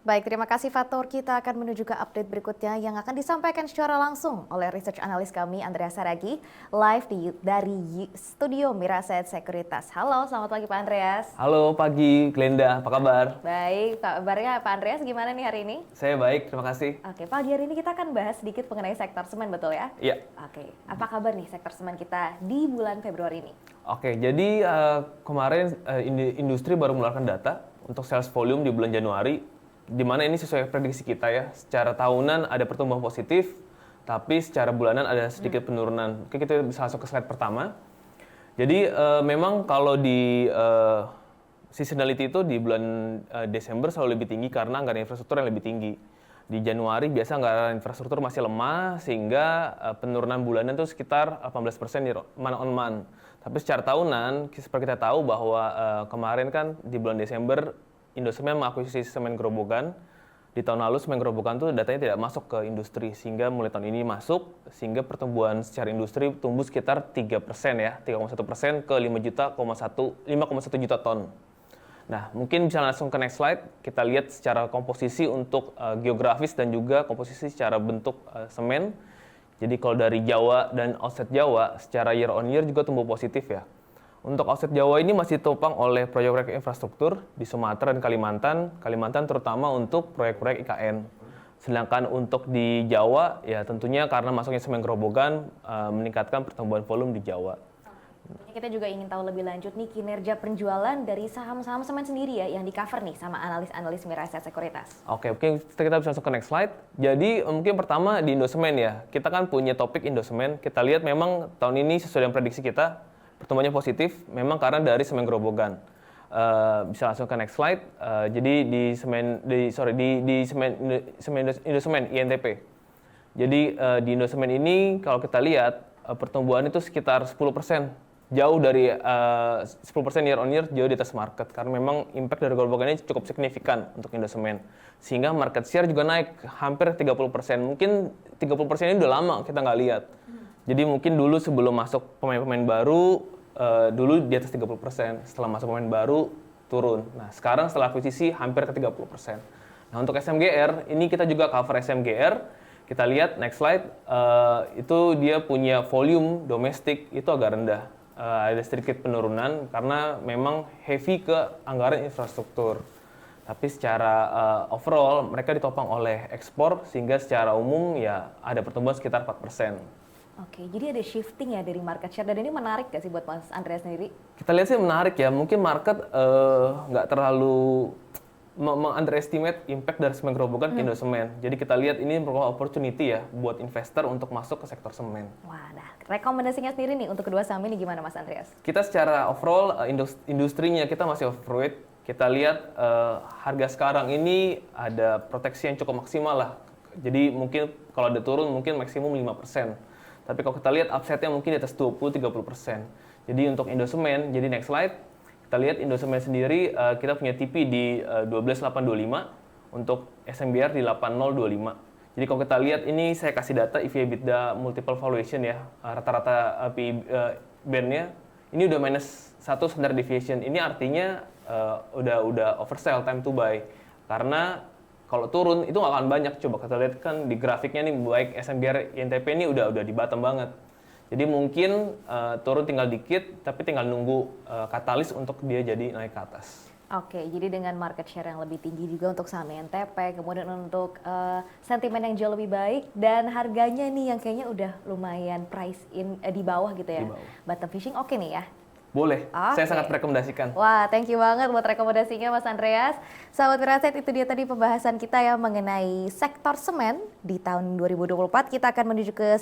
Baik, terima kasih Fatur. Kita akan menuju ke update berikutnya yang akan disampaikan secara langsung oleh research analis kami, Andreas Saragi, live dari studio Miraset Sekuritas. Halo, selamat pagi Pak Andreas. Halo pagi, Glenda, apa kabar? Baik, kabarnya Pak Andreas gimana nih hari ini? Saya baik, terima kasih. Oke, pagi hari ini kita akan bahas sedikit mengenai sektor semen, betul ya? Iya. Oke, apa kabar nih sektor semen kita di bulan Februari ini? Oke, jadi kemarin industri baru mengeluarkan data untuk sales volume di bulan Januari, di mana ini sesuai prediksi kita ya. Secara tahunan ada pertumbuhan positif, tapi secara bulanan ada sedikit penurunan. Oke, kita bisa masuk ke slide pertama. Jadi memang kalau di seasonality itu di bulan Desember selalu lebih tinggi karena anggaran infrastruktur yang lebih tinggi. Di Januari biasa anggaran infrastruktur masih lemah sehingga penurunan bulanan itu sekitar 18% month on month. Tapi secara tahunan, seperti kita tahu bahwa kemarin kan di bulan Desember Indosemen mengakuisisi semen Grobogan. Di tahun lalu semen Grobogan itu datanya tidak masuk ke industri, sehingga mulai tahun ini masuk, sehingga pertumbuhan secara industri tumbuh sekitar 3% ya, 3,1% ke 5,1 juta ton. Nah, mungkin bisa langsung ke next slide, kita lihat secara komposisi untuk geografis dan juga komposisi secara bentuk semen. Jadi kalau dari Jawa dan offset Jawa, secara year on year juga tumbuh positif ya. Untuk offset Jawa ini masih ditopang oleh proyek-proyek infrastruktur di Sumatera dan Kalimantan terutama untuk proyek-proyek IKN. Sedangkan untuk di Jawa, ya tentunya karena masuknya semen Grobogan meningkatkan pertumbuhan volume di Jawa. Kita juga ingin tahu lebih lanjut nih kinerja penjualan dari saham-saham semen sendiri ya yang di cover nih sama analis-analis Miraset Sekuritas. Oke, kita bisa masuk ke next slide. Jadi mungkin pertama di Indosemen ya, kita kan punya topik Indosemen. Kita lihat memang tahun ini sesuai dengan prediksi kita, pertumbuhannya positif, memang karena dari semen Grobogan. Bisa langsung ke next slide. Jadi di Indosemen INTP. Jadi di Indosemen ini kalau kita lihat pertumbuhan itu sekitar 10%, jauh dari 10% year on year, jauh di atas market karena memang impact dari Grobogan ini cukup signifikan untuk Indosemen. Sehingga market share juga naik hampir 30%. Mungkin 30% ini udah lama kita nggak lihat. Jadi mungkin dulu sebelum masuk pemain-pemain baru, dulu di atas 30%. Setelah masuk pemain baru, turun. Nah, sekarang setelah akuisisi hampir ke 30%. Nah, untuk SMGR, ini kita juga cover SMGR. Kita lihat, next slide, itu dia punya volume domestik itu agak rendah. Ada sedikit penurunan karena memang heavy ke anggaran infrastruktur. Tapi secara overall, mereka ditopang oleh ekspor, sehingga secara umum ya ada pertumbuhan sekitar 4%. Oke, jadi ada shifting ya dari market share, dan ini menarik gak sih buat Mas Andreas sendiri? Kita lihat sih menarik ya, mungkin market nggak terlalu underestimate impact dari semen Grobogan ke Indosemen. Jadi kita lihat ini merupakan opportunity ya buat investor untuk masuk ke sektor semen. Wah, nah rekomendasinya sendiri nih untuk kedua saham ini gimana Mas Andreas? Kita secara overall industrinya kita masih overweight. Kita lihat harga sekarang ini ada proteksi yang cukup maksimal lah. Jadi mungkin kalau ada turun mungkin maksimum 5%. Tapi kalau kita lihat upside-nya mungkin di atas 20-30%. Jadi untuk Indosemen, jadi next slide, kita lihat Indosemen sendiri kita punya TP di 12.825, untuk SMBR di 8.025. Jadi kalau kita lihat ini saya kasih data EV/EBITDA multiple valuation ya, rata-rata PI band-nya ini udah -1 standard deviation. Ini artinya udah oversell time to buy. Karena kalau turun itu nggak akan banyak. Coba kita lihat kan di grafiknya nih, baik SMBR INTP ini udah di bottom banget. Jadi mungkin turun tinggal dikit, tapi tinggal nunggu katalis untuk dia jadi naik ke atas. Oke, jadi dengan market share yang lebih tinggi juga untuk saham INTP, kemudian untuk sentimen yang jauh lebih baik, dan harganya nih yang kayaknya udah lumayan price in di bawah gitu ya. Di bawah. Bottom fishing oke nih ya. Boleh, Oke. saya sangat merekomendasikan. Wah, thank you banget buat rekomendasinya Mas Andreas. Sahabat Miraset, itu dia tadi pembahasan kita ya mengenai sektor semen di tahun 2024. Kita akan menuju ke